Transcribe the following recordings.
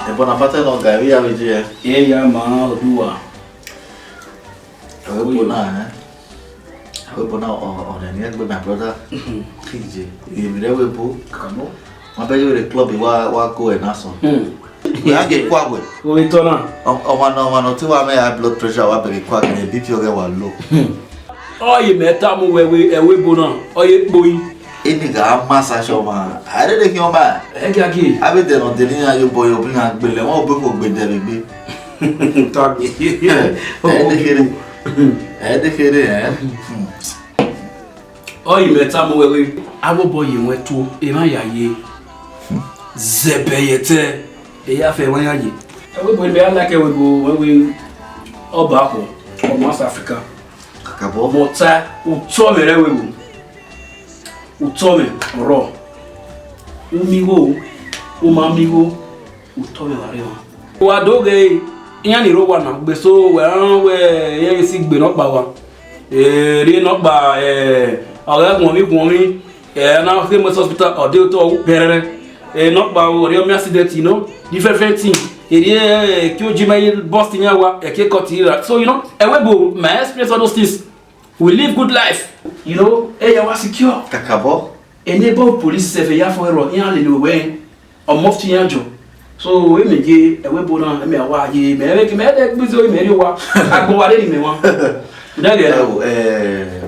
E buona fata no gari ya weje. E ya ma oduwa. Awe bona Awe bona on any gbe my brother. Kije. E mi rewe po. Kamo. Ma be yo the club wa go e na so. Ya ge kwa we. O itona. O ma no ti wa me high blood pressure wa be kwa ke BP o ge wa low. Oye meta mu ewe bona. Oye boyi. Eni ga massa show ma. Are de ki o ma. E ga ki. Abi de no de ni ayo boy o bi na gbele won o be ko gbe de gbe. Tagi. É de querer, Oye meta mu ewe. Abo boy enwe to e ma ya ye. Zebeyete. E ya fe wan ya ye. Ewe boy be like ewe go we oba ko. O South Africa. Acabou. Mota uto mere we go. Uto me ro. Umigo. Umamigo. Uto me ware wa. Wa doge yan ni ro wa na gbe so we ye si gbe no pa wa. Re no pa ọ̀rẹ́ kun mi na famous hospital o de to perere no pa o re mi accident you know different thing ere ki o ji my boss tin wa e ke cut ira so you know ewebo my experience all those things we live good life you know ya wa secure Acabou. enable police se ya for ero yan le we o mofti yan jo so e meje ewebo na me wa ye me de gbe so me ri wa agbo wa le ni me won Dage o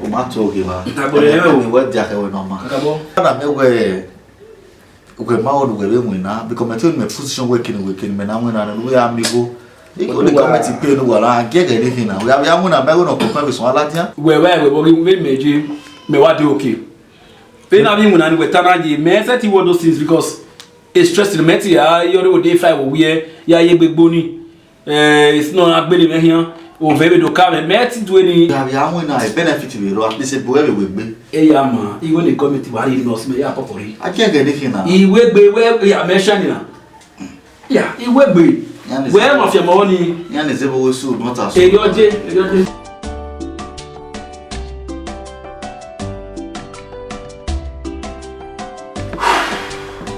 mato ge ba. Agore we wa dia ke we no ma. Acabou. Na me we ma o we we na because me tell me position working me na we na no we amigo. Iko de comment pe no wala ge ge ni na. We ya mu na me no confirm be so ala dia. We bogi we meje me wa de okay. Pe na bi mu na ni we tanaji me set you those things because it's stressing me ti ya yo dey fight we ya ye gbegbo ni. It's not agbele me hian. O vebe do kame meti do any Ya mu na e benefit we ro at least bo we gbe. e ya ma iwe ni committee wa ri no se me ya popori A ge ge ni na. iwe gbe we ya mention na ya iwe gbe we ma fi mo ni Ya ni zebo we su not as. eyoje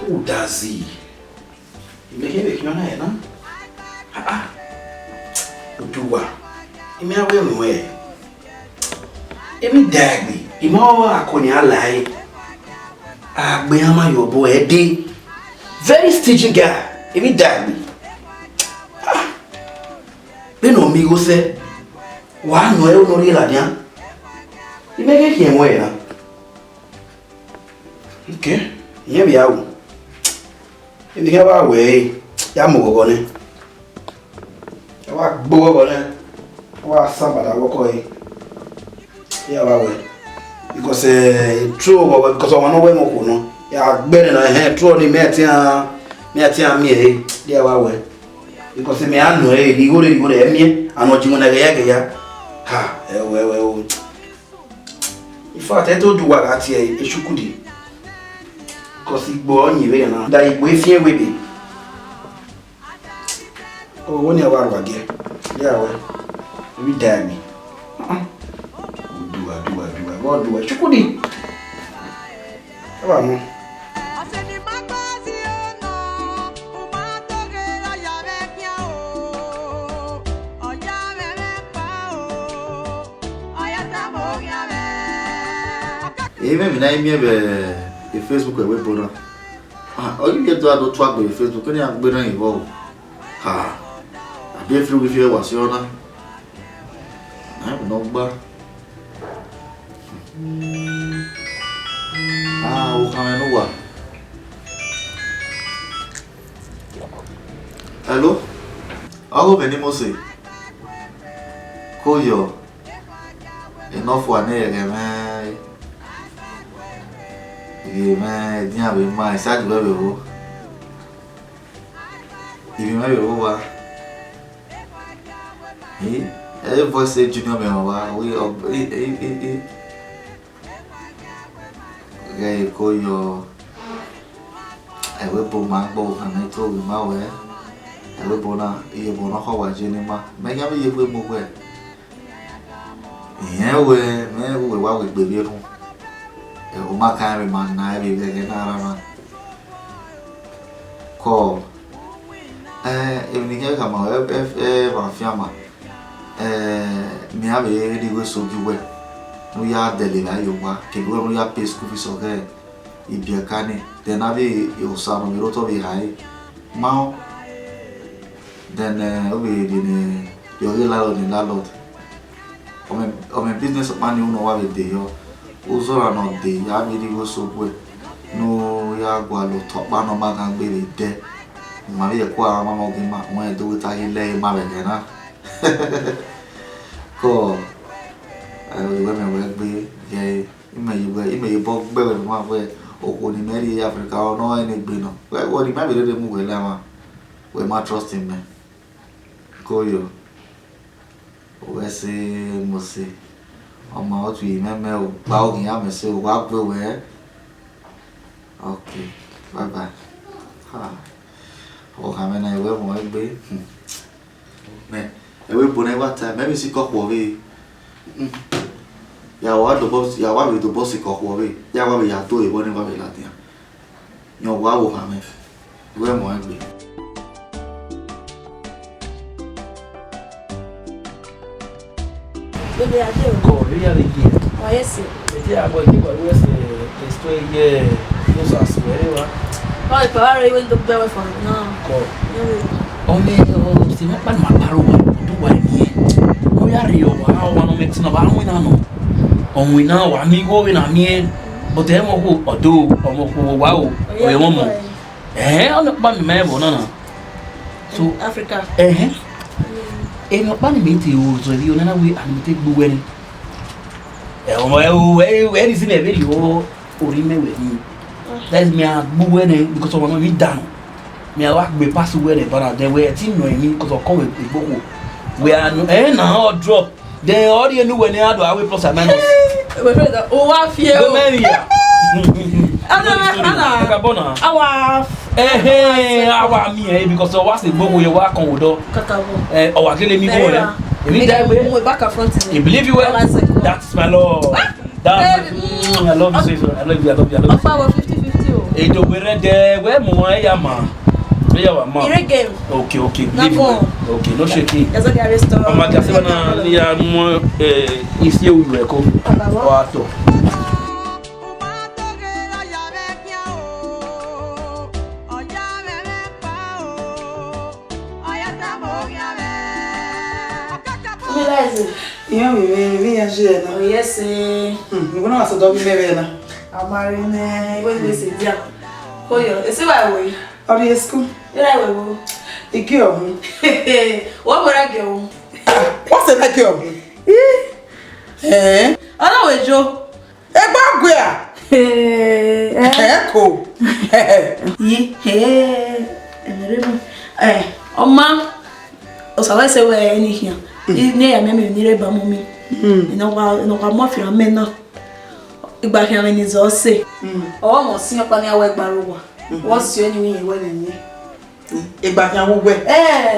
udazi imehebe kiona yana Oduwa imi awe nwe imi dagbi imo akoni alai agbe ama yobo ede very staging guy imi dagbi be no mi go se wa no e no ri la dia imi ke ki enwe na okay ye bi awu imi ke ba we ya mo gogo ni wa gbowo bo na wa sabada woko yi ya wa we because true bo because wa no we mo ko no ya gbere na true ni me ti a mi ya wa we because me anu ligore emi anu ji wona ge ya ha we in fact e to du wa ati e shukudi because igbo onyi we na da igbo efie we bi o woni awa wage ya we we die me do chukudi aba mo Even when I be Facebook we bona. All you get to do track be Facebook ni agbe na iwo. Ha. Abi free with you was your na. I no gba. O kan no wa. Hello? Ago veni mo se. Koyo. Enough one me. Me dia be mai sa de be ho. Ibi me be ho wa. Voice junior me wa we Gai koyo. We bo ma bo kan to we ma we. We bo na e bo na ho wa je ni ma. Me ga me ye we mo we. Me wa we gbe bi ru. O ma ka me man na bi ge na ra na. Call. Evening come out fiama. Me have a really so you we are deliver you work, we are pay school fees okay. If you can, then have your son, you to be high. Now, then we did your landlord. On business man, you know what they are. Also, are not they are really so good. No, ya go to top man or man baby there. Maria Qua, Mamma, when I do it, I lay Maragana. Go. I will remember be gay. You may both better than one way or when you marry Africa or no any bino. Well, what you marry the move lama. We might trust him, man. Go you. Wese Mose. On my out, we remember bowing up and say, walk away. Okay, bye bye. Oh, how many I will want be? Man, I will put never time. Maybe see cock away. Ya wa the boss, ya wa with the bossy cock away. Ya wa ya do it whatever we like. No, wow, Hammer. Where might be? Oh, yes, Yeah, but you were a story here. Those are swearing. oh, if I even took the way from now. Only si mapan maparo do wa ni. O ya rio wa wa no mex na ba mu na no. O mu na wa mi go we na mi. But e mo ko odo o mo ko wa o. O ye mo mo. O no ba mi me bo na na. So Africa. E no ba ni mi ti o so ri o na we an mi te gbu we ni. Where is in a video or in me? That's me a boo because of me down. Me a walk be pass away, but they were a team knowing me because of come with Boku. We are now drop. They already knew when they had our plus a minus. Oh, I feel our me because of what's the book you walk on with or killing me more. We're back up front. You believe you well? That's my lord. That's I love you, sister. I love you. I love you. I love you. Power 50-50. Hey, do we read there? Where more ya ma? Where ya ma? Game. Okay, okay. Believe you. Okay, no shaking. There's a guy restaurant. I'm not saying na ya mo is you we ko. O ato. Yeah, we are here. Oh, yes, You want to do me now? I'm married. When we say, yeah. Oh, yeah. Is it why we? Are you school? Yeah, we will. The girl. What would I go? What's the girl? Eh? I know a joke. Echo. Oma. O sa wa se we ni here. Ni ya me ni re ba mo mi. Ino wa mo fi ran me na. Igba fi ran ni zo se. O mo sin opa ni awe gbaro wa. Wo si o ni wi yen we ni. Igba fi awo gbe.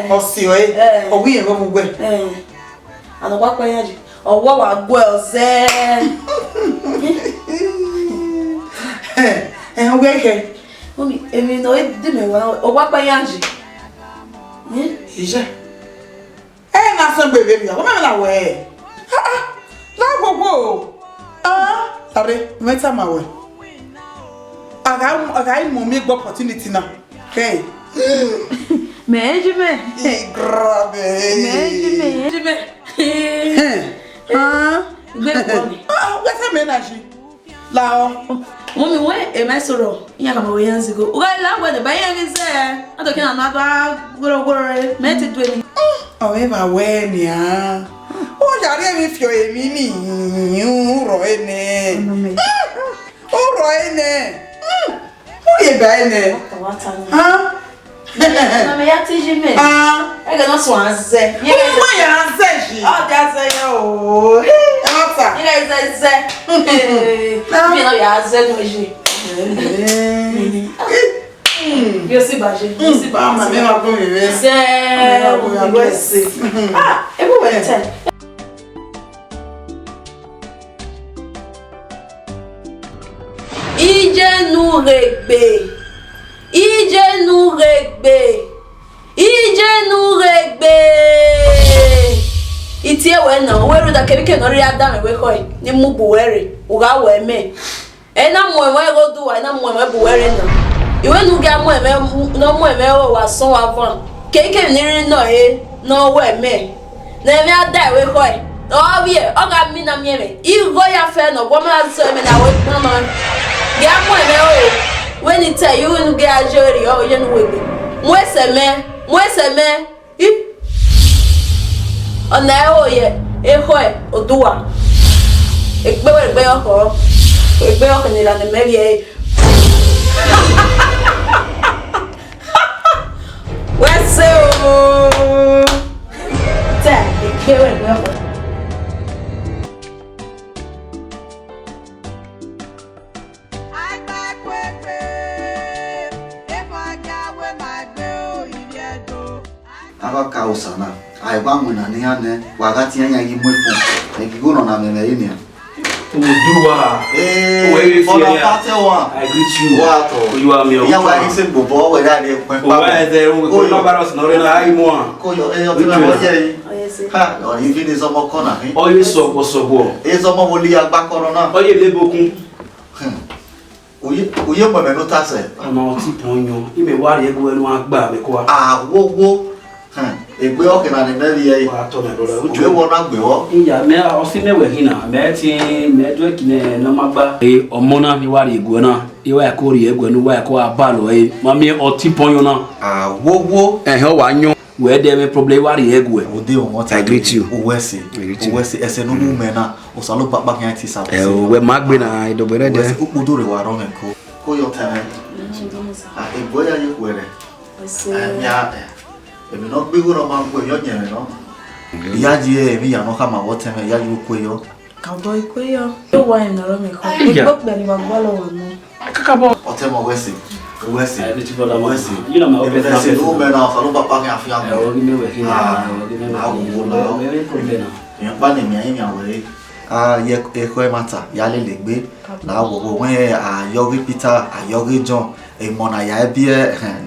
O si o o wi yen wo gbe. Ano wa pa yan ji. Owo wa gbe o se. O gbe ke. Omi emi no e di me wa o wa pa yan ji. Ije. Na san bebe mi. O me na we. La gogo. Tare, meta ma we. Aga mo mi gbo opportunity na. Okay. Meje me. Grabe. Meje me. Gbe ko mi. Weta me na ji. La o. Mummy, where am I sorrow? Ya kama we yanzi go. Uga la ngwe de ba yan ze. Ato kina na ba goro me ti dwe ni. O e ba we ni a. O jare mi fio emi ni. Uro ene. Uro ene. O ye ba ene. Ha? Na me ya ti jime. E ga no so anze. Ye ga so ya anze ji. O da ze yo. Ata. Ye ga ze. Mi no ya ze no ji. Yo si ba je. Yo si ba. Ma me ma ko mi we. Se. E bo we te. Ije nu regbe. ije nuregbe itie we na weru da kebike no ri adam we koi ni mu buwere uga we me ena mo we go do ena mo we buwere na iwe nu ga mo eme no mo eme wa so wa von keke ni ri no no we me na me ada we koi no bi o ga mi na mi me igo ya fe no bo ma so me na we no no ga mo eme o when it tell you nu ga jori o je nu we mo eseme I ona oye ehoe odua egbe oko ni la me vie wese o ta egbe oko aba kausana ai ba muna ni ane wakati yanya gimwepo ekigono na meme yini Udua. eh for the party one I greet you. wato You are me. ya wa ise bobo we da le pin pa Why there we go no baros no na ai mo. ko yo e yo ti na mo je ha o ni fi ni so mo kona hin O ye so bo. e so mo woli agba korona O ye le bokun. oye mo me no ta se Ọ̀nà ti ponyo. Ime wa re ego enu agba me ko. wo egbe o kina ni me ye Wa to me brother. we wo na gbe wo Iya me o fi mewe hina. Me ti me do kine na magba. Ọmọ na mi wa re ego na. Iwa ko re ego enu wa ko abalo mami o ti ponyo na. wo He wa nyo. We dey me problem wa re ego e. ode o mo ta greet you. owese ese no mu me na o salo papa kan ti sa We magbe na idobere de. ukpudo re wa ro me ko yo tene egbo ya ye kwere emi no gbe go no ma gbo yo nyere no ya ji emi ya no ka ma wo teme ya ju ko yo cowboy ko yo yo wa na ro me ko gbogbo gbe ni bagbo lo wa no Kakabo. o temo wese You know my emi na se no me na salo papa kan afia I will give me working. yan pa ni mi ayin ya we ye ko e mata ya le gbe na wo wen ayogi Peter ayogi John e mo na ya bi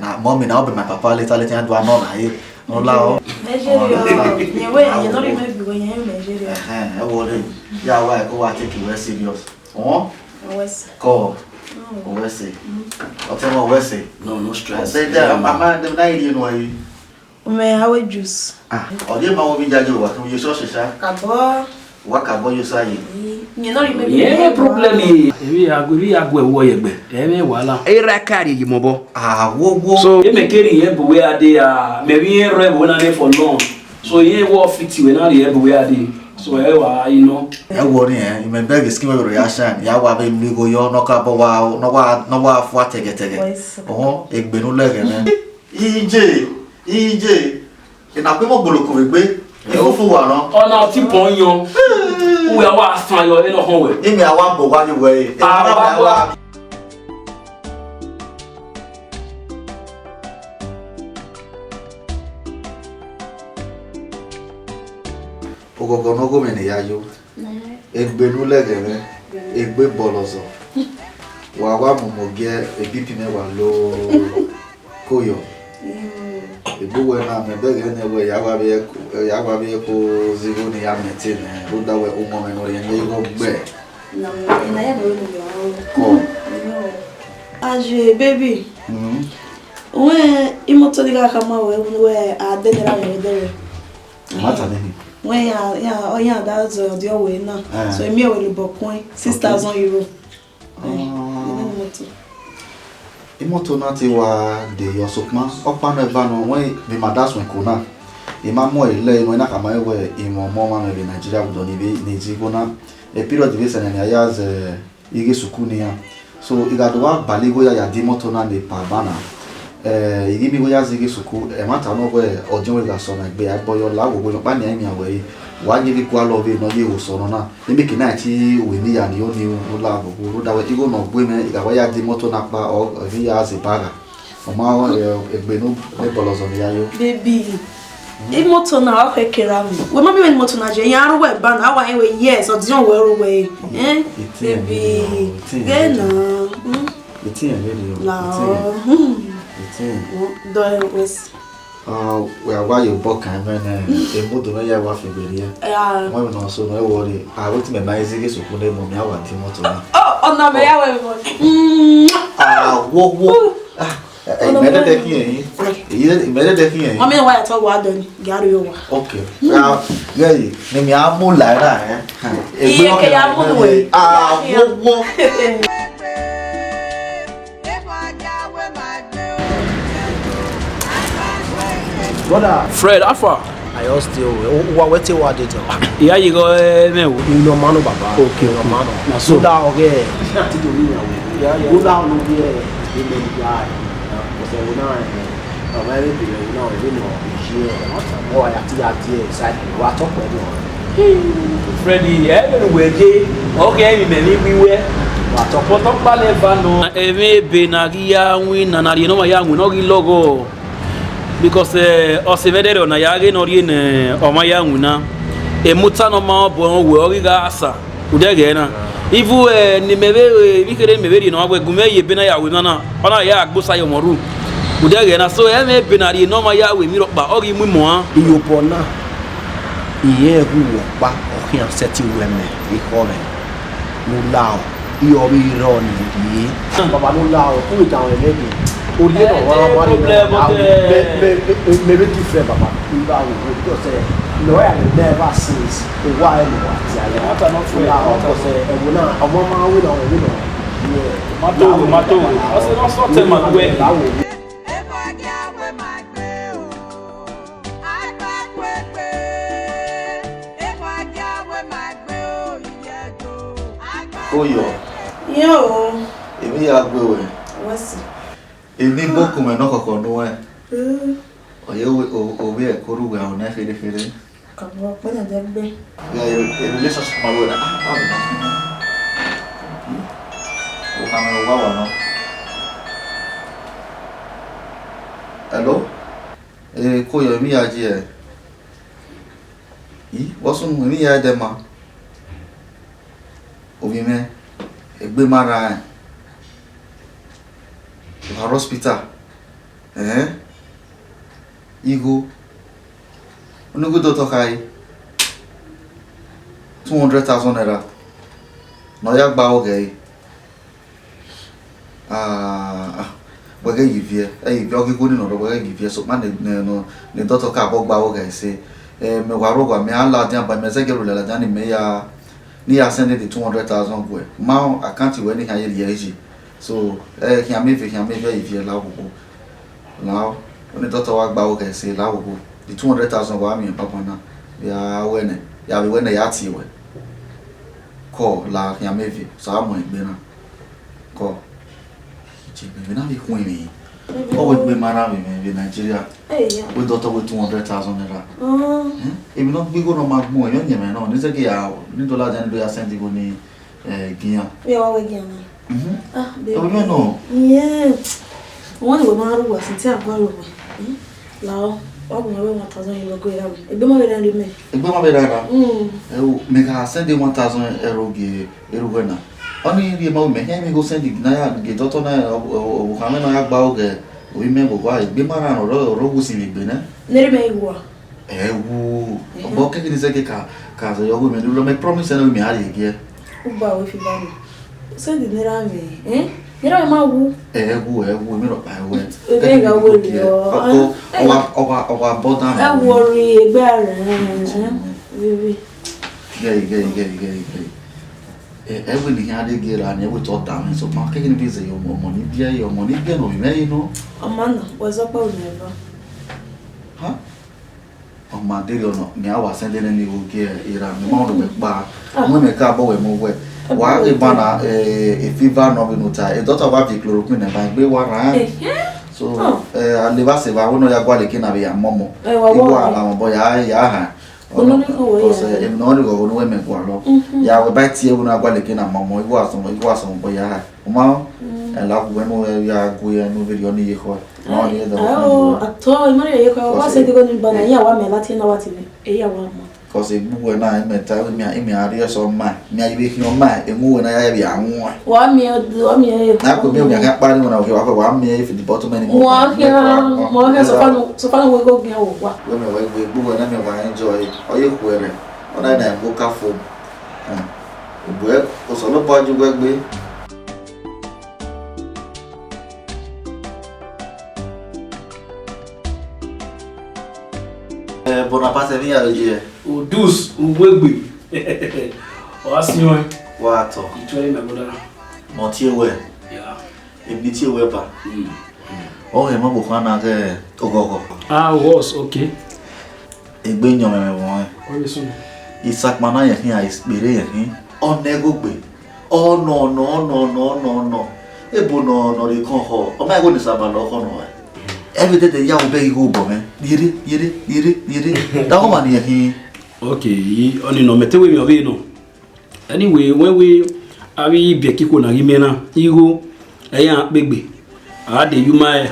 na mommy na obi my papa later do no na ye no la o Nigeria ye we ye no remember when you Nigeria e wo le ya wa ko wa take it serious oh west ko wese o te mo wese No stress. say that mama dem na ile no yi me hawe juice o de ma wo bi jaje wa kan ye so sha kabo wa ka bo yo sayi you no remember Yeah, problem is we agwe wo yegbe. E wala. E rakari yimobo. wo So e me keri ye buwe ade me bi re bo na for long. So ye wo fit we na ye buwe ade. So e wa you know. e wo ni me beg skin we reaction ya wa be mi go yo no ka bo wa no wa fu ategete oh egbe no lege me ije ina pe mo gbolo ko gbe e o fu wa no Ona ti ponyo. We wa fan yo e no hon we. imi awa bo wa ni we e wa ogogo no go me ni ya yo egbe no lege me egbe bolozo wa mo ge ebipi me wa lo koyo ebu we na me bege ne we ya wa be ko zigo ni ya mete ne ro da we o mo me no ye ne go gbe na ya no ko aje baby we imoto diga kama we adenera we dere mata ne when ya that's the way now so emi we le bokun 6,000 euro imoto na ti wa de yo sokma opa na ba no when be madas wen ko na e ma mo ile no na kama we imo mo ma me be Nigeria do ni be ni jigo na e period be se na ya ze ige sukuni ya so igado wa baligo ya di moto na le pa bana igi bi go ya zige suku e mata no we odin we ga so na gbe agboyo lawo go pa ni ami awe wa ni bi kwa lo be no ye wo so no na ni bi kina ti we ni ya ni o ni o la go ro da we ti go no gbe me iga wa ya di moto na pa o vi ya ze baga o ma egbe no e bolozo ni ya yo baby imoto na wa kekera mi we ma bi we moto na je yan ro we ba na wa we yes o dion we ro we baby ge na iti en le la do was we are why you book and then a mood when you are figuring. Yeah. Why not so no worry. I want to make my easy so put them on me. I want him to. Oh, no, me ya we. Wo. Imagine that here. Imagine that here. Mami wa ya to wa do ni. Gari yo wa. Okay. Now, yeah, ni mi amu la ra eh. Iye ke ya mu we. Wo. Brother, Fred, Alpha. I just still what you want it. Yeah, you go me. You know mano baba. Okay, no mano. Na so da okay. Na ti do ni ya we. Yeah. Go down no there. You know the guy. Because we now very big we now we know here. Oh, I have to side. What talk we do. Freddy, we dey. Okay, me we What talk. What pa le va no. Eme be na ya win na ri no ma ya win no gi logo. Because osevedero na yage no ri ne o ma ya wina. E muta no ma bo we o ga asa. Udege na. Ivu ni mebe bikere mebe ri no agwe gume ye be na ya wina na. Ona ya agbosa yo moru. Udege na so eme be na ri no ma ya we mi ro pa o ri mu mo an. Iyopo na. Iye hu wo pa o kian seti weme. Ikore. No lao. Iyo bi ro ni. Baba no lao. Tu down e lady. Oye no wa maybe different baba nba wo because lawyer never says why no wa ti ale ata no for la o say e wo na omo ma we no we no Mato o se no so te ma we Oyo. Yo. Èmi ya gbe we. What's Èmi boku me no kokon no e. Oye o we e koru we o na fere. Kabo pa na derbe. Ya e relationship ma we na. O kama wa no. Hello? Ko yo mi ya ji e. Wasun mi ya de ma. Obi me egbe mara hospital Igo onugo doctor kai 200,000 naira no ya gba oge wege yivie oge go ni no wege yivie so man ne doctor ka bo gba oge say me waro gwa me ala dia ba me ze gero la dia ni me ya ni ya send the 200,000 go ma account we ni ha ye yeji so here me if you allow now when the doctor wa gba oge say allow the 200,000 go am papa na ya wene ya be wene ya ti we call la here me if so am egbe na call ji me na be kun mi o we be mara me in Nigeria we doctor with 200,000 naira if not we go no ma mo yo nyeme no ni se ke ya ni dollar jan do ya send go ni Guinea we wa we Guinea baby no yeah wọ́n ní ma ru wa sinti agbaro we lao o mo we 1,000 euro go ira we egbe mo be dan me me ka send 1,000 euro ge go na oni ri ma me he go send na ya ge doctor na o ka me na ya gba oge o mi me go gba egbe mara no ro go si mi gbe na nere me igwa wu o ke ni se ke ka so yo go me lo me promise na me ari ge o ba we fi ba ni send nera me nera ma wu wu mi ro pa we e ga wo ni o boda na e worry egbe are baby gay every ni ha de ge ra ni we to down so ma ke ni bi ze yo money bia no me no amana was up on never ha o ma de yo no ni awa send ni wo ge ira mi ma no be pa mo me ka bo we mo we wa e bana fever no be no ta e doctor wa bi chloroquine na ba gbe wa ra so ale ba se ba wono ya gwa le kina be ya momo igwa la mo bo ya ha ono ni ko we ya no ni go no we me gwa lo ya we ba tie wono agwa le kina momo igwa so bo ya ha o ma la ku mo ya gu ya no video ni ho no ni da ato imari ye ko wa se digo ni bana ya wa me lati na wa ti e ya wa mo cause a book na mental me area so ma me ayi be ma emu na ya be anwo wa mi na ko me o ga pa ni na o wa me if the bottom any mo so fa no we go gyan o wa we me we book na me wa enjoy oye kwere ona na go ka fo Ubué, o só não pode beber. Bonaparte vinha hoje. O dus, o bebê. O senhor. Wato. Itu aí meu brother. Motiwe. Yeah. Ebitiwe pa. Oh, é mambo kana ke ogogo. Ah, was okay. Egbe nyo me mo. Olha só. Isak mana yẹn a ispere yẹn. Onegogbe. Oh no. Ebo no de kon ho. O ma go ni saba lo kon no. Every day ya o be igo bo me. Yiri. Da ho ma ni yẹn. Okay, oni no metewe mi obe no. Anyway, when we abi bi kiko na rimena, igo eyan pegbe. A de yuma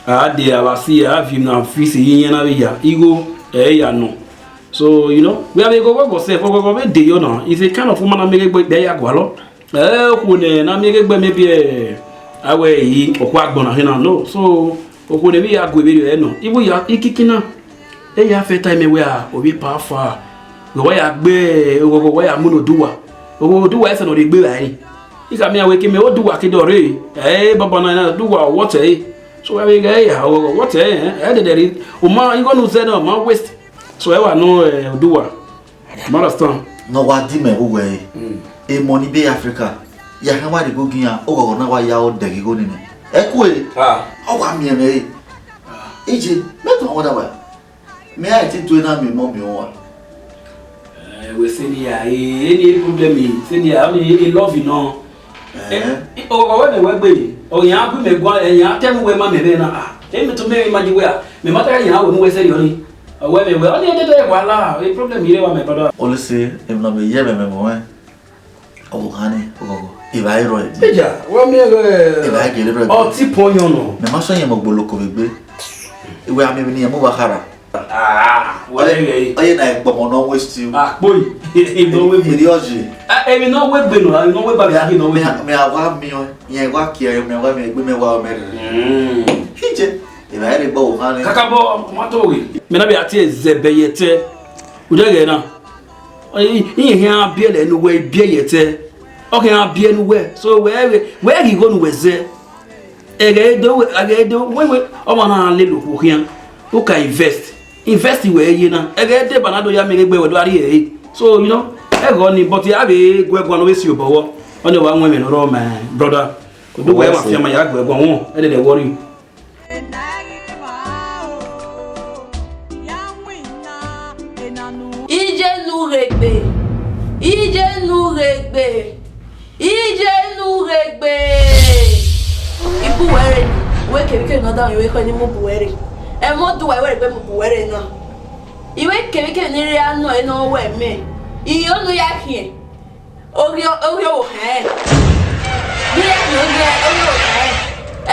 a de awasi a vi na fisi yin na ya. Igo eya no. So, you know, we have a go say for day, you know. It's a kind of woman I make a day agualo. When I make a maybe away or quack bona hina no. So, when we are going no. If we are ikikina, they have a time where we powerful. The way I be, the way I mono doa. Oh, do I say no, they be like. He got me awake me, oh, do I kid or eh, Baba, do what eh. So I mean, what eh, I did it. Oh, ma, you gonna say no, my waist. So ever no doa. Understand? No wa di me we. E money be Africa. Ya kan wa de go gian o na wa ya o de go ni. E ku e. O wa mi me. Eje, me to oda wa. Me I think to na me mo mi o. We say ya any problem me. Say ya I love you no. O when we gbe. O yan bu me gwa yan tell me we ma me be na ah. Me to me imagine we me matter yan we say yo ni. Well, only a problem here, my brother. Honestly, if not be here, my boy. Oh, honey, if I write, well, me, if I get it, oh, tip on you know. My master, you must look over it. We are maybe near Mubahara. Ah, well, I like Bomono West you. Ah, boy, if no way with the Oji. I mean, no way, but I know where I know me. I want me, yeah, walk here, me, women were married. If I had a bow, honey, Kakabo, Matowi. Maybe I tell Zebeyete. Udagena. In here, beer anyway, beer yet. Okay, I'll be anywhere. So where you going with there? Again, do wait, oh, man, little here. Who can invest? Invest where you know. Again, the banana ya make it. So, you know, I go on, but you have a go on with you, but only one woman or my brother. Could do well, my yard will go on. I didn't worry. Ije nu regbe. Ibu were we kebike no down iwe ko ni mo buwere. E mo du were pe mo buwere na. Iwe kebike ni ri anu e no we me. Iyo nu ya hie. Orio o he. Bi ya ni orio o he.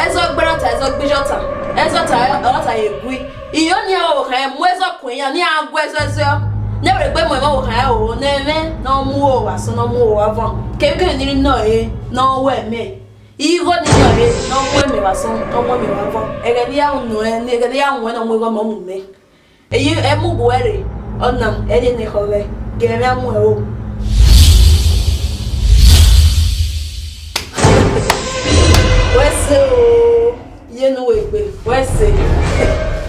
Ezo gbara ezo gbijota. Ezo ta egui. Iyo ni o he mo ezo kun ya ni agwo ezo. Never gbe mo mo ha o neve no mu o wa so no mu o avon keke ni no e no we me igo ni no e no we me wa so no mo me wa avon ege ni ahun no e ni ege ni ahun no mo go mo mu me eyi e mu buere onam e de ni khove ge me amu e o wese o ye no we gbe wese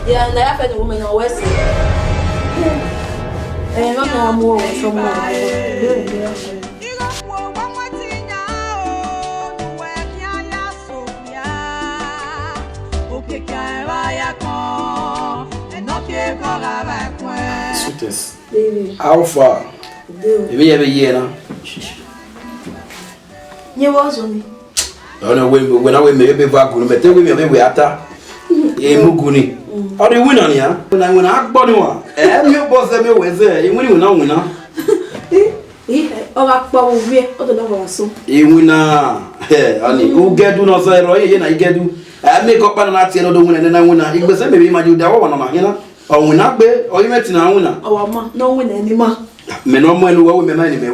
ya na ya fe ni wo me no wese no no more from Sweetest. How far? If you ever hear now? You was on me. I know when I will maybe back, but tell me we after. Muguni. How do you win on ya? When I bought one, and your boss, I was there. You win now, winner. Oh, I bought we or the lover so. You winner. Honey, who get do not say, Roy, and I get do. I make up an action of the winner, and I win. It was maybe my you that one on my Oh, not be, or you met in Auna. Oh, ma, no win any ma. Men no man who women money me.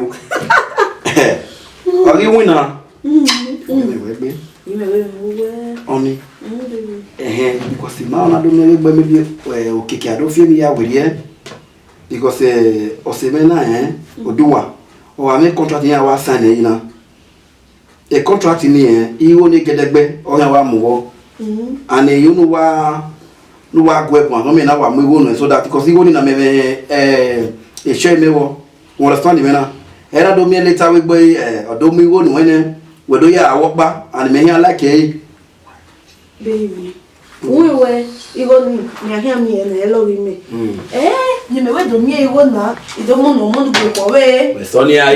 Are you winner? Only. Because the man I don't know maybe okay, I don't feel me out with you. Because Osemena, Odua, or I make contract in our son, you know. A contract in here, you only get a bed or our move. And you know why no work weapon, I mean, our move so that because you only a shame me or understand me now. And I don't mean later we buy or don't me one when we do ya walk back and me here like a baby. We were even near me and hello me. You may wait to me, you won't not. You don't want to go away. Sonia, I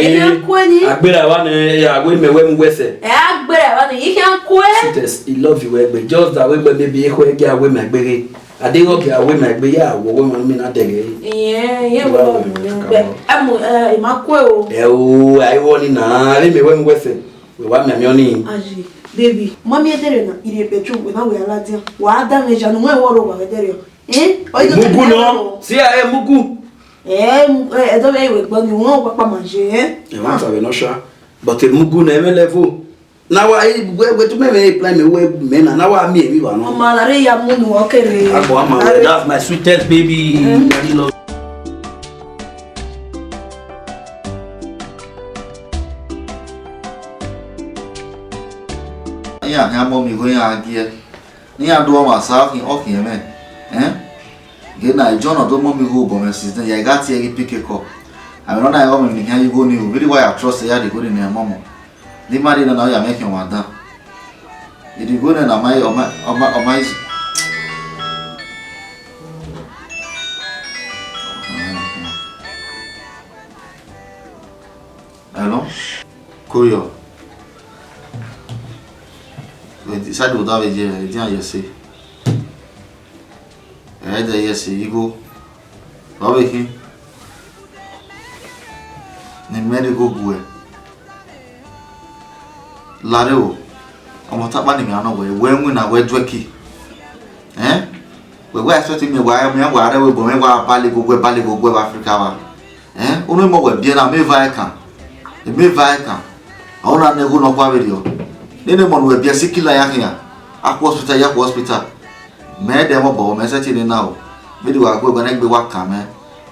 better one, I will me when we say. I better you can't quit. He love you, but just that way, baby, who get away my baby. I didn't go away my baby, woman, me not there. Yeah, I'm a quill. Oh, I want in a me when we say. We want me money. Baby, mommy, there is a bedroom when I will allow you. What damage and where over there? Mugu no? See, I am Mugu. I don't know what you want, Papa Manger. I want to be no sure. But a Mugu never level. Now I go to me, play me web men, and now I mean, we want no Malaria moon walker. That's my sweetest baby. Yeah, I'm mommy going out here. Near door myself in okay, man. Get na John or don't mommy go, but my sister, I got here, pick a cup. I don't know how many can you go new. Really, why I trust the yard good in their mama. They married and now you're making one down. Did you go then? Am I or my hello? Koyo. Decided to have a year, you see. I had a yes, you go. Over here. The medical go. Lareo. I'm not tapping me on way. When I wear Dwecky. We were expecting me why I'm here, where I will go, where Baligo, where Africa. Only more will be a Mevaikan. A Mevaikan. I want to go no video. Anyone will be a sick killer here. Hospital, hospital. May them about messaging now. Video I go when I be what come.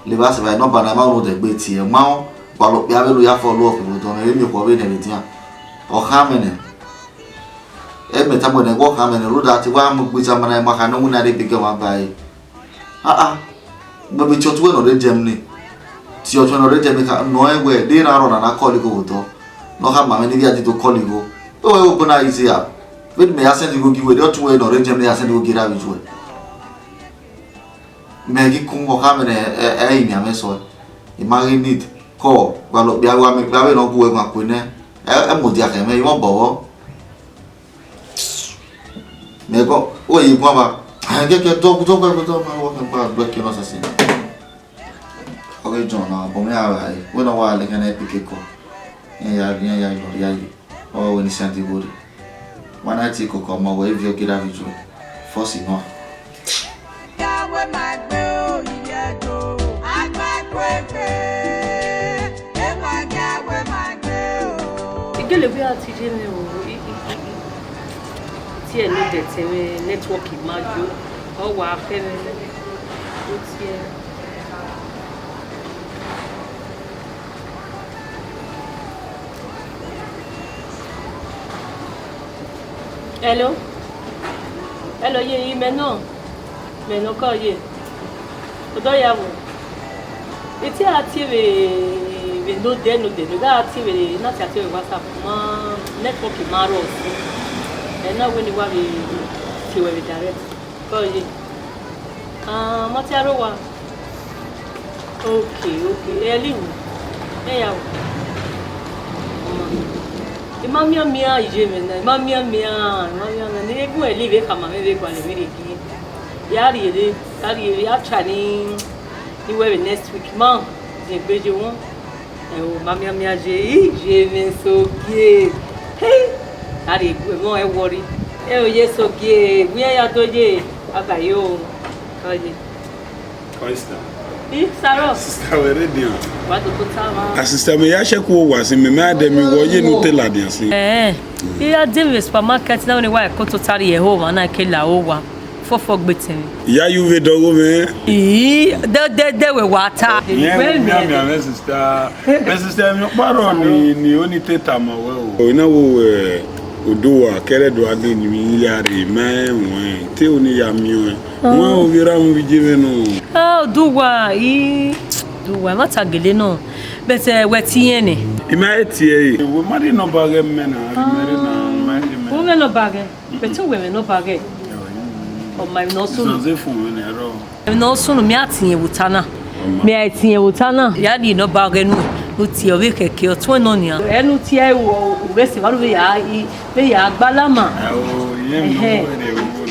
Leave us by no banana the bait here. Mount, while we have for local, don't let me for anything. Or harmony. Every time when I walk, I'm in a road at one with some man, I make no one at the bigger one by. But we chose one of the Germany. Children already make no way, they are on an alcoholic go. No have my many to call you go. Oh, open easier. Wait, may I send you go give away the 2 way or Germany? I send you get out which way. Maggie Kungo Hammer, a messor. Imagine it. Call, well, be I will make Barry no go my queen. I'm with Jack and may want bow. May go, oh, you mama. I get your dog, my walking about breaking us a sin. Okay, John, but me, I went a while like an epic call. Yeah. Oh, when it's anti-body. When I take a come away, if you get a visual, forcing on. Quel est bien attiré si elle est de network imagine ou va faire Hello? Hello, ye maintenant quand ye. Odo ya wo. Eti atire no de ga atire na ti atire WhatsApp ma network maro. E na we ni wa bi ti we direct. Ko ye. Mo ti aro wa. Okay. Eli wo. E ya wo. Mamma mia, Gemini, mamma mia, ne go e live kama me be kwa le mere ki. Ya ri ya training ni we next week man. Je beje won. E o mamma mia je me so gay. Hey, ari go mo e worry. E o ye so gay. We ya to je abayo. Oje. Oyster. Sarah. Sister were dia. Wa to tama. Sister me ya sheku wa se me ma dem wo ye no tela dia se. Ya dem supermarket na ni wa ko to tari ye home na ke la o wa. Fofo gbetin. Ya you we dogo me. De we water. Me sister. Me sister me paro ni oni teta ma we o. Na wo odowa kere do ade ni mi yare ma won te oni ya mi won o vira mu bijive no. Odowa duwa mata gele no. But we tie ni. Ima etie yi. We mari no bage me na mari na ma. We no bage. But we no bage. O mai no sunu. Ze fu me na ro. No sunu mi atinye wutana. Mi atinye wutana. Ya di no bage nu. Uti obi keke o tun no nia. Enu ti e wo uresi waru be ya agbalama. O ye mi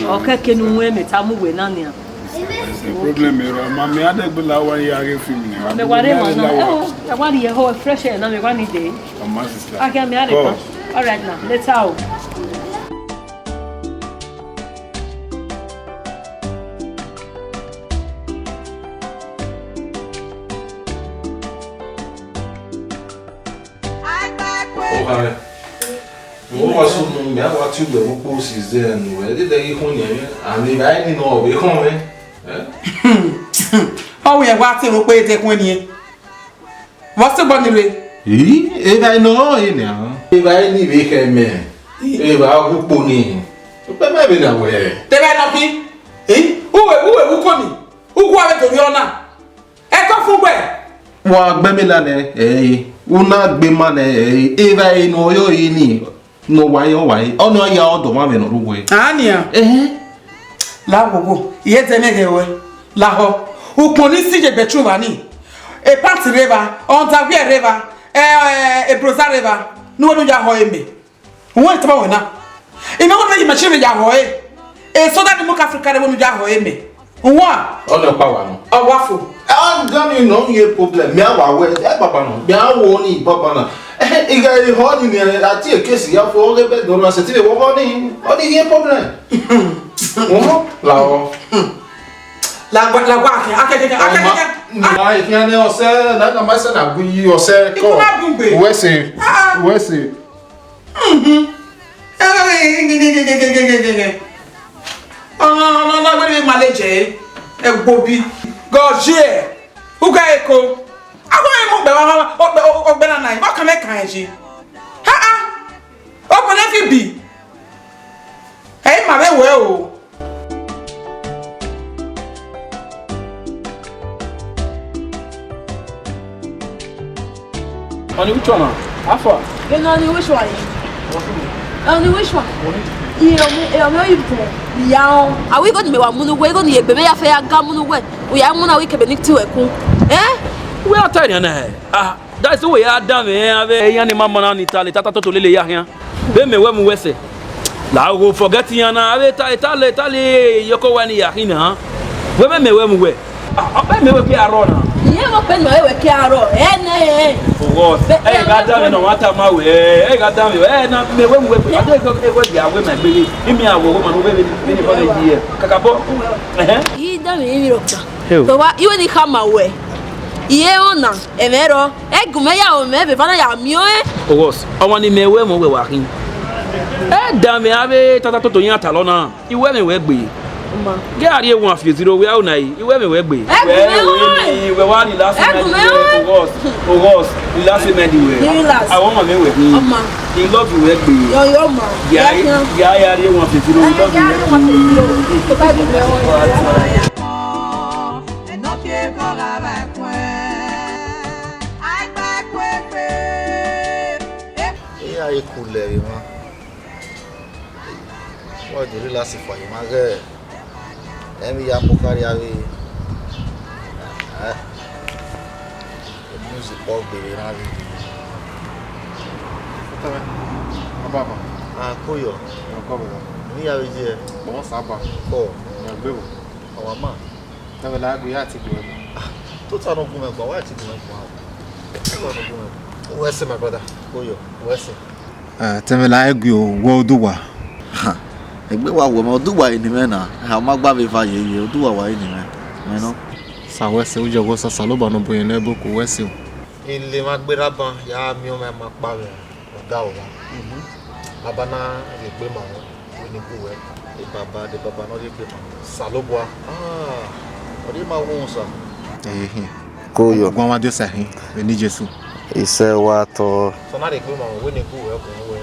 no. O keke nu we metamu we na nia. Problem ero ma me adegbula wa ya ge film ni. Me ware mo na. E wa di ye ho fresh air na me wa ni dey. My sister. Okay, me ade ko. All right now. Let's out. Alright. Mo wa so no me wa tu be mo post is there no. E dey dey ho nya. Ami ba ni no we ho me. How we wa ti ro pe te kun ni. What's the body re? E ba no e na. E ba ni we ke me. E ba ku po ni. O pe me be na we. Te ba no ki? Uwe ko ni. Ugu ave to ri ona. E ko fun gbe. Wa gbe mi la ne una gbe ma ne e ba no yo yi ni. No wa yo wa. Ono ya odo ma me no rugo e. Ania. La gogo. Iye te ne ge we. La ho. Ukun ni sije betru wa ni. E party river, on Tavia river, e Brosa river. No one ya ho eme. Won taba wona. E me wona yi machine ya ho e. E so that the Mock Africa de wonu ya ho eme. Nwa. Ono pa wa no. Awafo. Gani no ye problem. Me awa we e baba no. Me awo ni baba na. Iga e ho ni ati e case ya fo ge be do na se ti be wo ni. Oni ye problem. La o. La gwa ake. Ah, if you know say na ma say na gui o say ko. We say. No, we manage e gbobi. Goje. Uga eko. Awo mo be na nai. O kan me kan ji. O ko na fi bi. Ma be we o. On which one? Afa. You know which one? Only which one? Are we going to be one moon away on the baby affair? Gamunu way. We are one week beneath to a coon. We are tired, ah, that's the way I done it. Yanni Mamma in Italy, Tata to Lily Yahan. Then me when we say, now go forget Yana, Italy, Yoko Wani Yahina. Women may when we were. I may be a runner. You open my way, Caro. Hey, goddamn, no matter my way. Hey, goddamn, not me when we I think it was the women, baby. Give me a woman who will be here. Kakabo. He done me, so what you only come away. Yeona, Emero, Egumea, or maybe Vanaya Mue. Was I want to me when we were walking. Eh, damn me, Ave Tata to Yatalona. You were me where be. Get here 150 we are now. You were me where be. We were one last the last man. I want my man with me. He love you where be. Your man. Yeah, 150 we love you. Aí culé, irmão. Pode ir lá se foi, mas é me ia porcaria aí. Música pobre na vida. Tá bem. Ababa. Ah, coio. Não como não. Me ia ver. Bom saba. Pô, Não bebo. a mamãe. Tá vendo lá do iate que Tu tá não comendo com a tia, não com a. What's my brother? Coio, what's Tá vendo lá o Duwa. Egbe wa wo ma Duwa ni me na. Ha ma gba me fa ye Duwa wa ni me. Me no. Sawese uja gosa saloba no boye nebo ko wese. Ile magbera ban ya mi o me ma pa mi oga o wa. Baba na le gbe ma wo ni ku we. De baba no le gbe ma. Salobua. Ori ma wo sa. Koyo. Gwa wa de sa hin. Eni Jesu. Ise wa to. So na le gbe ma wo ni ku we ko we.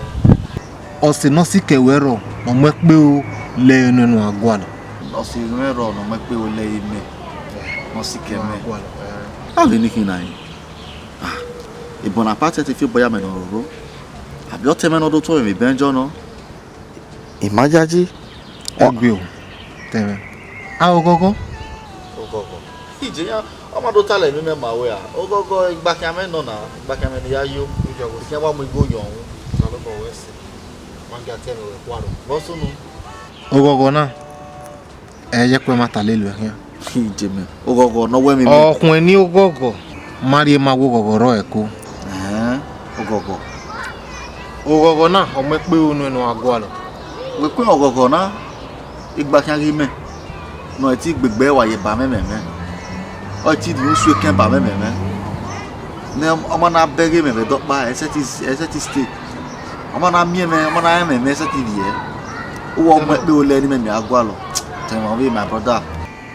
Osi no si kewero no mekpe o le nenu agwala. Osi nwero no mekpe o le ime. No si keme. Ave ni kinai. Bonaparte ti fi boya me no ro. Abi o teme no do to me benjo no. Imajaji Egbe o. Teme. Ogogo. Ije ya o ma do tale mi me ma we a. Ogogo igba kan me no na. Igba kan me ni ya yo. Ijogo ti wa mo igo yan o. Salobo wese. Manga teme we kwaro. Bo sunu. Ogogo na. Eje kwe mata lelu ya. Ije me. Ogogo no we mi. Okun ni ogogo. Mari ma gogo ro eko. Ogogo. Ogogo na o mekpe o nenu agwala. We kwe ogogo na. Igba kan ri me. No eti gbegbe wa ye ba mememe. O ti di osu eken ba mememe. Ne omo na bege meme do pa eseti stay. Omo na mie me, omo na meme eseti die. O mo pe o le ni meme agwalo. Tell me my brother.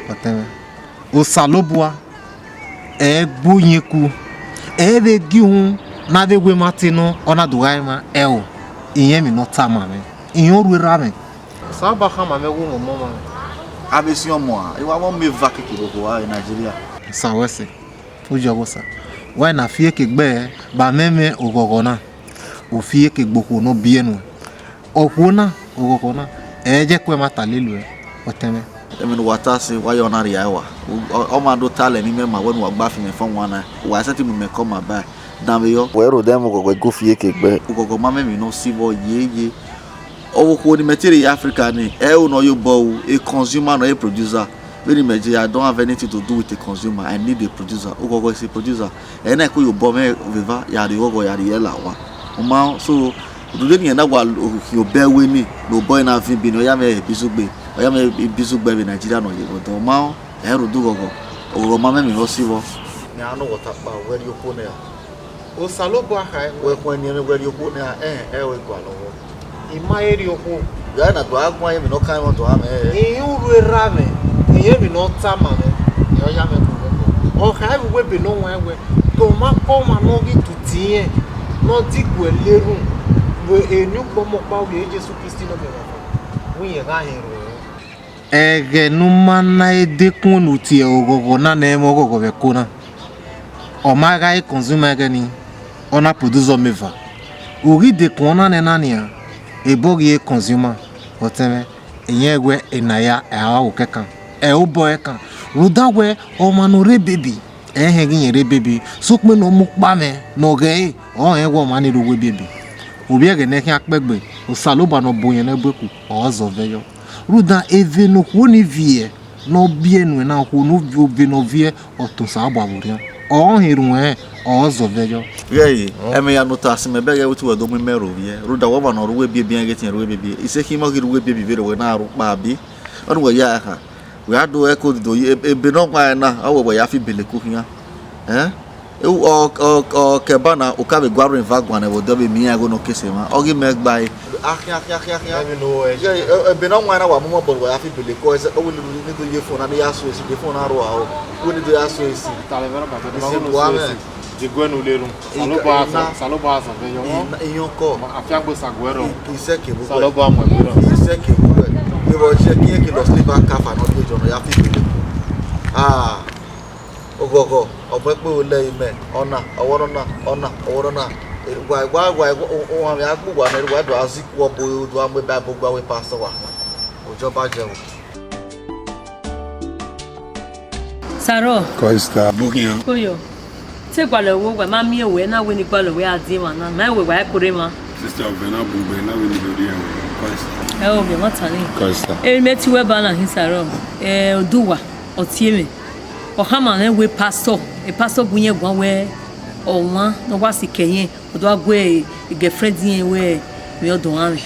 Pateme. O salobua egboyeku. Ebe gihun na de gwe matino ona dugaima o. Iyen mi no tama me. Iyen ruera me. Saba kama me wo mo ma. Abesi omo a, iwa won me vake ki gogo wa in Nigeria. Sawese. Ujo gosa. Wa na fie ke gbe ba meme ogogo na. O fie ke gboko no bienu. Oku na ogogo na. Eje kwe mata lelu e. Oteme. Emi no watase wa yo na ria wa. O ma do tale ni me ma wonu agba fi me fon wana. Wa seti me come by. Dambe yo. We ro dem gogo go fie ke gbe. Ogogo ma me no sibo ye. Owo ko ni material Africa ni e o no yo bo a consumer no a producer. Very much I don't have anything to do with a consumer. I need a producer. Ogogo is a producer. E na ko yo bo me viva ya de ogogo ya de yela wa. O ma so do ni na wa yo be we ni no boy na fi bi no ya me bisugbe. O ya me bisugbe be Nigeria no ye go do ma e ro do gogo. Ogogo ma me no sibo. Ni anu wota pa we yo ko na. O salobo ha We ko ni we yo ko na we go alowo. Imaeri oku. Ya na do agwa ye mi no kan won to ame. Iyun ruera me. Iye mi no tama me. Yo ya me ko. O ka we be no wan we. To ma ko ma no gi tutin e. No ti ku elerun. We enu po mo pa we Jesu Kristi no me wa. We ye ga hin ro. Ege numa na edekun luti ogogo na na emo ogogo be kona. O ma ga e consumer gani. Ona producer meva. Uri de kona na nania. Ebogi e consumer oteme enyegwe enaya awa okekan obo ekan rudawe o manore baby ehegi yere baby sokpe no mukpa me no ge o enwo mani ruwe baby obi ege ne ki apegbe o saloba no boyen na beku o zo veyo ruda eve no ko ni vie no bienu na ko no obi no vie o to sa abawurian o hirun o zo veyo Yey, eme ya nota asime bege wutu we do mu mero vie. Ruda wo ba no ruwe bie bia getin ruwe bie. Ise ki mo gi ruwe bie bie we na ru pa bi. Onu we ya ha. We ado e ko do ebe no kwa na awo we ya fi bele ko hia. O ke bana o ka be gwaru in vagwa na wo do be mi ya go no kese ma. O gi me gba e. Emi no e. Ebe no kwa na wa mo bo we ya fi bele ko e o we ni do ye phone na ya so esi de phone na ro a o. We ni do ya so esi. Tale vera ba to ma go de gwenu leru. Salobo asa be yo. Iyon ko. Afia gbo sagwero. Ise ke bu. Salobo amo gbero. Ise ke bu. We bo je ki e lo sliver kafa no de jono ya fi bele ko. Ogogo obo pe o le ime ona oworo na gwa o wa mi agbo wa na wa do aziku obo do am be ba gba we pastor wa. Ojo ba je o. Saro. Costa Bukian. Koyo. Se gwale wo gwa ma mi ewe na we ni gwale we adi wa na. Ma we wa kure ma. Sister Bena Bugbe na we ni do dia. Costa. O me mata ni. Costa. Me ti we ba na hin Saro. Oduwa otie me. O hama na we pastor. E pastor bunye gwa we o wa no wa sikeyin. Odo agwe girlfriend yin we me odo an.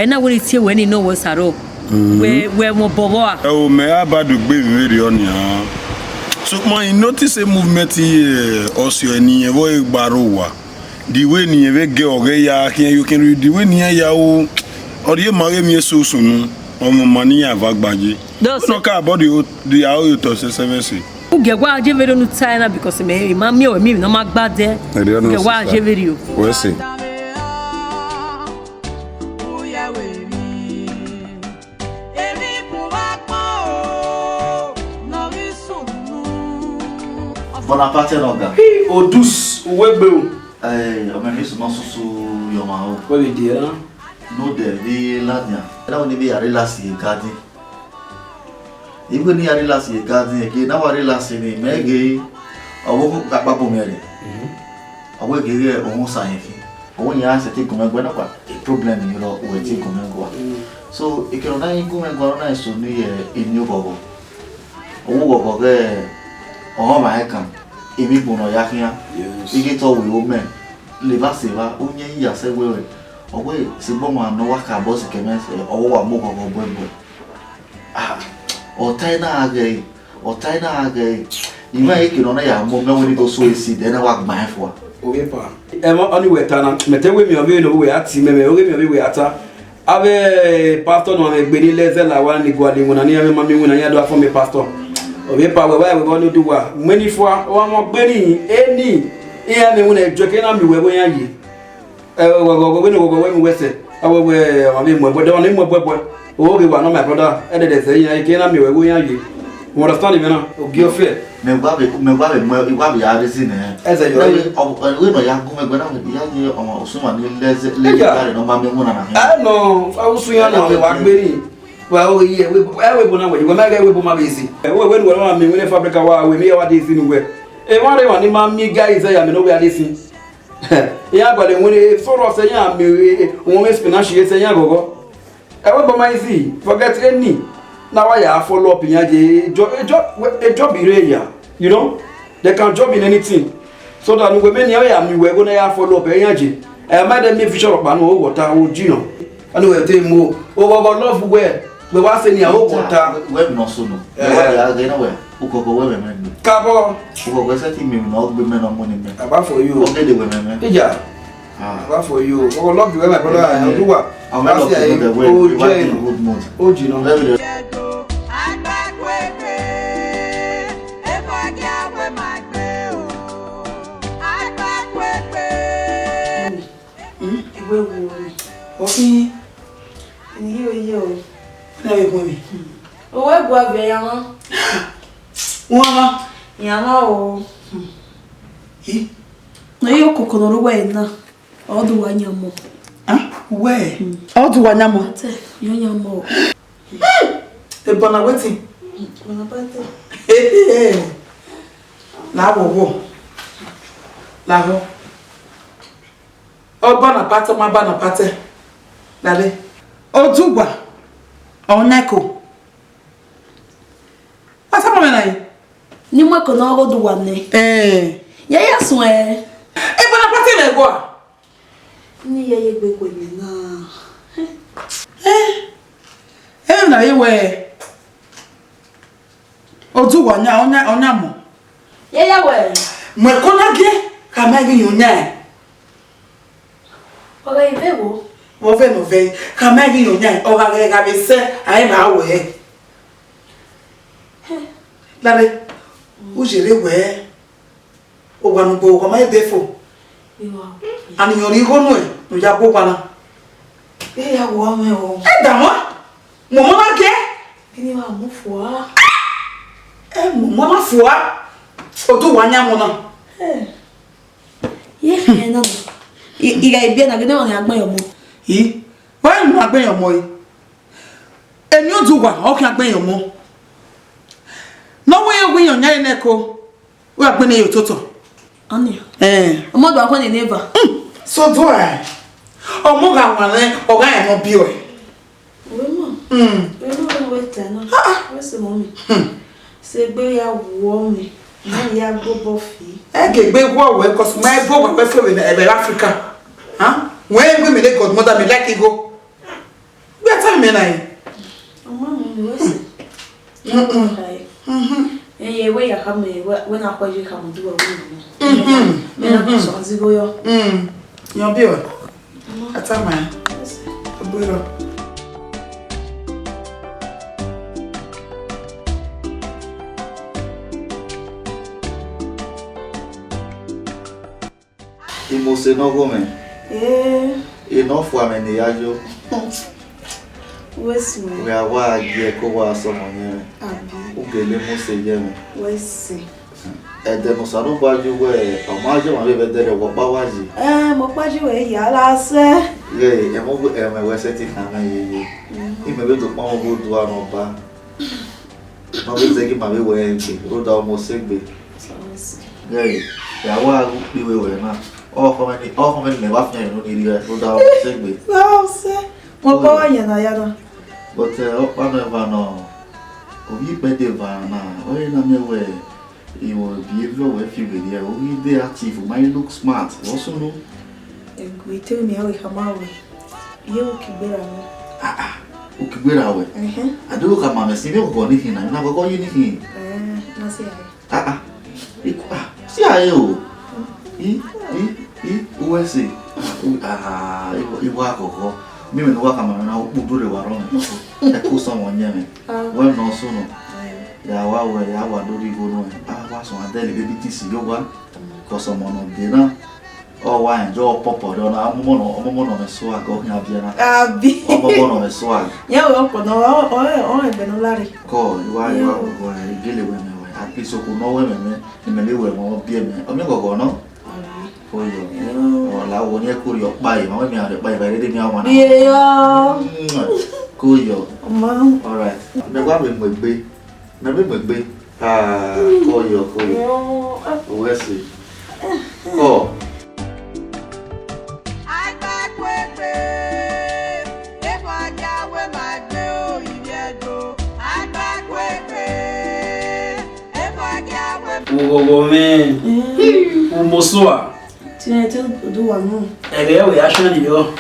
Na we tie we ni no we Saro. We mo bobo a. O me abadu gbe we ri oni an. So man, notice a movement here also any way barowa. The way ni we get ya you can read the way near ya or you marry me so soon or money avagbaji. No care about the how you to say. Ugewa jevero no China because me mami o me no magba there. Ugewa jevero. We see. Bonaparte noga. Odus, webe. On m'a mis non sous yomao. What we did, huh? No de vi lania. Era oni bi relasi garden. Ibu ni relasi garden ke na wa relasi ni mege. Owo ko gba bo mere. Owo gere ohun sayefi. Owo ya se ti gun egbe na pa problem ni lo o ti gun egbe wa. So ikero na gun egbe na so ni eni ogogo. Owo gogo ge o ma e kan. Emi bono ya kian. Ige to we o men. Le va se va o yen ya se we. Owo se bo ma no wa ka boss ke men se owo wa mo gogo bo. Ah. O taina age. Ima e kino na ya mo me woni to so esi de na wa gban fo. Oge pa. Ema oni we tana. Metewe mi obi no we ati meme. Oge mi obi we ata. Ave pastor no me gbe ni leze la wa ni gwale wona ni ame mami wona ya do afo me pastor. Obe pa we won do wa many fois o mo gbe ni eni iya me wona ejoke na mi we yan yi we mi wese awo we ma mi mo bodo ni mo bobo o ge wa no my brother e de say yan ke na mi we yan yi you understand me na o gi ofe Me gba be ya resi ne. Eze yo we no ya gun me gbe na ya ni o suma ni leze gare no ma me wona na. Ah no awusu yan no wa gbe ni. Well, we bona we ma ga we bo ma be si. We no ma me we fabric wa we me ya wa dey si ni we. E wa re wa ni ma mi guys ya me no we dey si. Ya gba le we so ro se yan me won me spinach ye se yan gogo. E we bo ma si forget any. Now I follow up in a job area, you know, they can job in anything. So that when we're going to follow up energy. And madam, me fisher up and water, oh, Gino. And we'll take more over love where we were saying your water. Web no sooner. Uko women. Cabo, who was setting me not women or money. About for you, okay, the women. Yeah, about for you. Oh, love you, my brother, and do what? I'm not the way we want in good mood. Oh, Gino. Okay. Yo. Na we ko mi. O we gbo abe yan won. Won ma. Yan ma o. No yo kokoro ro we na. Odu wa yan mo. Ah, we. Odu wa yan mo. Ate, yo yan mo. E bona wetin? Bona pate. La wo. La ho. O bona pate ma bona pate. Dale. Odugwa. Oneko. Asa mo na yi. Ni mo ko na odugwa ne. Ya sun e. E bona pate na go a. Ni ye gbe ko ni na. Na ye we. Odugwa nya onya mo. Ya we. Mo ko na ge ka ma gi yonya. Oga ibe wo. Mo fe no fe ka ma gi yonya o ga be se ai ma we. Labe. O jere we. O wa no bo ko ma be fo. Iwa. Ani yori ko no e no ja ko pa na. E ya wo me o. E da mo. Mo mo na ke. Kini wa mo fo a. Mo na fo a. O tu wa nya mo na. Ye fe na no. Iga ibi na gede won agbon yo mo. Yi. Wa nu agbon yo mo yi. Eni o tu wa o kan agbon yo mo. No we we yo nya ne ko. We agbon yo toto. Ani. Omo do akon ni neighbor. So do I. Omo ga wan o ga e mo bi o. We mo. We no we ten no. We se mo mi. Se gbe ya wo mi. Na ya go bofi. E ke gbe wo we cause my go we fe we na Africa. Huh? When we me dey godmother me like e go. We tell me na. Omo mi we se. Eh, we ya kama we na kwaje kama duwa wewe. Mena kusonzi goyo. Nyobio. Atama. Obiro. Imose no gome. Ino fu amene yajo. Wesi. We awa gie ko wa so monye. Abi. Ugele mose yeme. Wesi. Ede no sanu baju we amaje ma be dere wo pa waji. Mo paji we ya la se. Ye, e mo e me we seti kana ye. Ime be to pa mo go do an oba. No be zegi ma be we nti. Ro da mo segbe. Ye, ya wa gu pi we na. Oh, come me va fanya no ni ro da mo segbe. Wow, se. Mo pa wa yana yana. But pa no va no. Obi pe de va na. O na me we. Your behavior will feel good. Yeah, we they active. Might look smart. Also no. We tell me how we come out. You kibera mo. Ukibera we. Adu kama mesibe ko ni hina. Na ko yini hin. Na se ai. Si ai o. USA. Iwa ko. Mimi no kama na udure waro. Eko so wonyeme. We no so no. Ya wawe ya wadori gono wa so adele baby tisi yowa ko so mono de na o wa enjo popo do na omo no meso aga o nya bia na abi omo no meso aga ya o ko no o e be no lari ko iwa go gele we me we at least ko no we me ni me we mo bia me o me go no ko yo o la wo ni ko yo pa ma we me are pa ba de mi awon na ye yo ko yo ma all right me wa me mo gbe na me gbe ko yo o we see ko Ugogo me. Umoswa. Tiene tu do anu. Ege we ashan ni yo.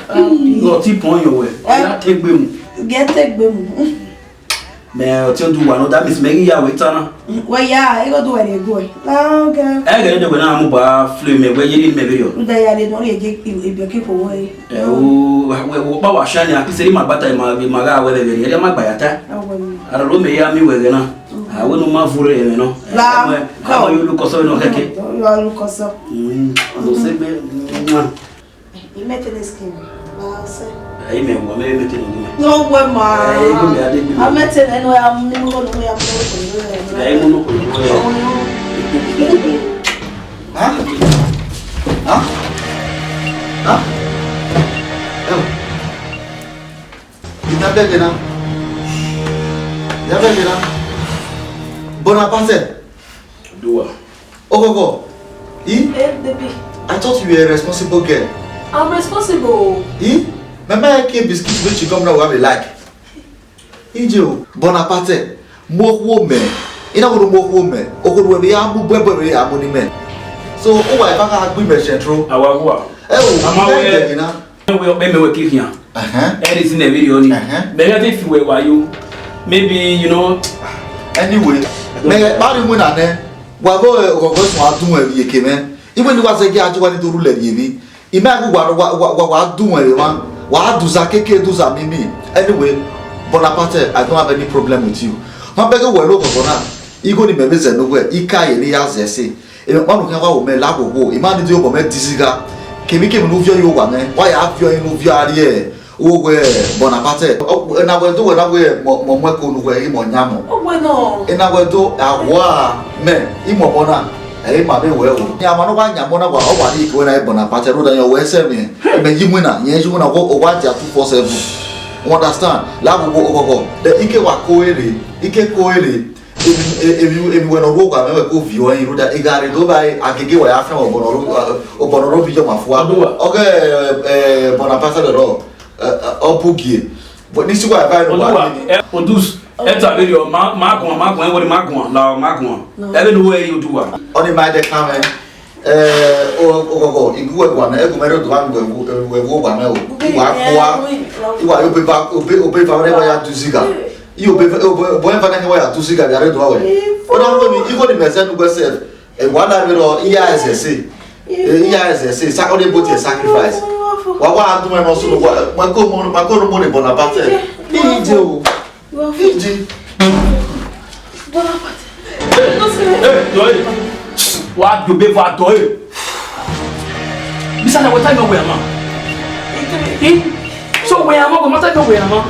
Go ti pon yo we. Na tegbe mu. Get tegbe mu. Me o ti do anu that means me ya we tana. We ya, e go do where go. Okay. Ege de go na mu ba flu me we yiri me be yo. Uda ya de no ye je e be ke for we. O ba wa ashan ya kiseri ma bata ma ga we be ye ma gba ya ta. Ara ro me ya mi we na. Awe no ma fure me no. La. Ka yo lu ko so no keke. Yo lu ko so. No se be. I mette the skin. La se. Ai me wo me mete no me. No we ma. Ai go me ade bi. I mette the no ya ni mo no ya mo. Ai mo no ko yo. Ha? Ha? Ha? Ina bege na. Ya bege na. Bonaparte. Dua. Ogogo. Hey, baby. I thought you were a responsible girl. I'm responsible. Remember I came biscuits which you come now what we like. Ijo Bonaparte. Mo woman. Ina wo mo woman. Ogogo we amu bwebwe we amu ni men. So o wa fa ka gbe me centro. Awa. Ama we na. We me we kikia. Anything in the video ni. But if you were you maybe you know anyway me ba ni mu na ne wa go ogogo so adun e yeke me even ni wa se ki ajiwa ni toru le yebi ime agu wa adun e wa aduza keke duza mimi anyway Bonaparte I don't have any problem with you ma bege we lo gogo na igo ni me ze no we ika ye ni ya ze se e me panu kan wa wo me la gogo e ma ni di o bo me disiga kemi no vio yo wa me wa ya vio no vio ari e we Bonaparte na we do we na we mo ko no we mo nyamo we no na we do awa me imo bona e ma be we o nyama no wa nyamo na wa o wa ni ko na Bonaparte ro da yo we se me me yimu na yen yimu na ko o wa ja 247 understand la go the ike wa ko ere emi we no go kwa me ko vio yin ro da igare do ba agege wa ya fe o bonoro bi jo mafua okay Bonaparte de ro opugie but this is why I find one produce eta video magun e wori magun la magun e be way you do one on my the camera o igu e gwa na e go mero do am we gwa me o wa yo be fa we ya tuziga yo be bo en fa na wa ya tuziga ya re do we What happened? You go to the message to yourself. One time, EISSA. EISSA. Saturday boat is sacrifice. What do I also? My go money Bonaparte. EJ. Bonaparte. Hey, what you be for toy? Bisa na wata no we ama. So we ama go mata no we ama.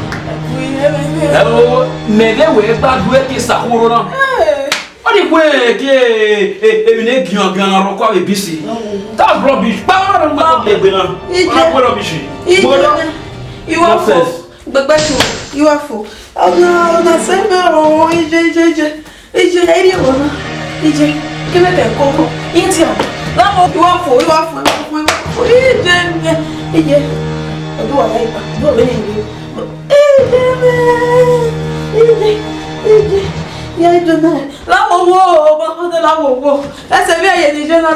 Hello, mege we ba do e sa horo na. Odi we ke e ne gion gan ro kwa be bisi. That rubbish. Ba ma ma be gbe na. Ona ko rubbish. You are for. Gbegbe you are for. Ona se me o ije eri ona. Ije ke me be ko. Inti o. Láwọn ìwà fò ìjẹ́ ọdún ọ̀yá ìpà ọdún ọ̀lẹ́ ìwé ìjẹ́ ìyá ìjọ náà láwọn owó ọmọdé láwọn owó ẹsẹ̀ bí ẹ̀yẹ̀ ní ìjọ náà.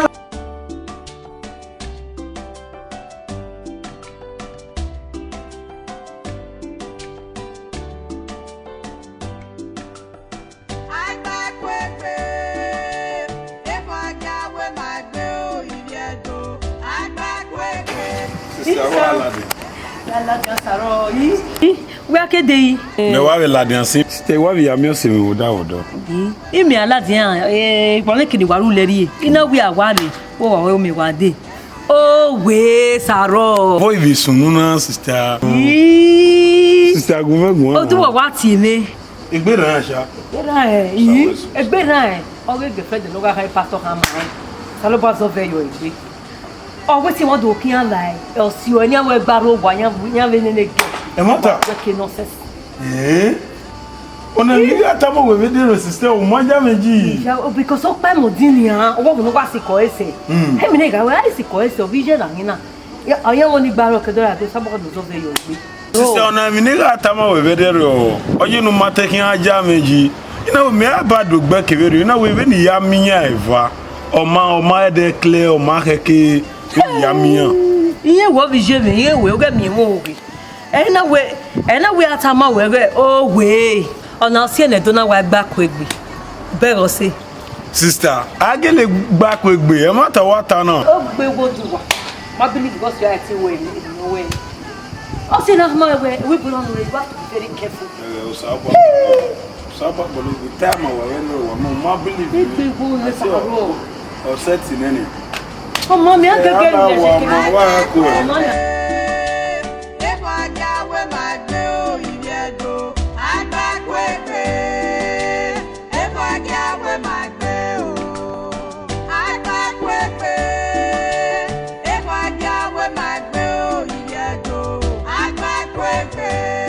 Where can they? No, I will ladiansi. Stay where we are missing with Odo. Imi aladian, pone kini waru leri. Ina we are wari. Oh, we me wade. Oh, we saro. Boy, we sununa sister. Sister Gumagu. Oh, do what ti me. Egbe na sha. Egbe na. O ge ge fe de loga kai pastor Hamai. Salo pastor ve yo egbe. Oh, what you want to do like? Or see when you wear barrow, why you have any Emata. Ona ni atamo we de sister o manja meji. Because of time odinia, o wo no wa siko ese. He mi nega wa siko ese o vision na. Ya aya woni barrow ke do ya to sabo do so ve yo gbe. Sister ona mi nega atamo we de ro. Oje no mate kin aja meji. Ina me abadu gbe keberu. Ina we be ni ya minya eva. Oma de clear o ma keke yamiyan. Iye wo vision me, iye we o get mi mo oge. Ena we atama we oh we ona si ene do na wa gba ko egbe bero se sister agele gba ko egbe e ma ta wata na o gbe wo du wa ma believe because you are acting well in no way o si na ma we go on we have to be very careful sapa bolu the time wa no wa ma believe we go le saro o set nene o mo mi agege le se ke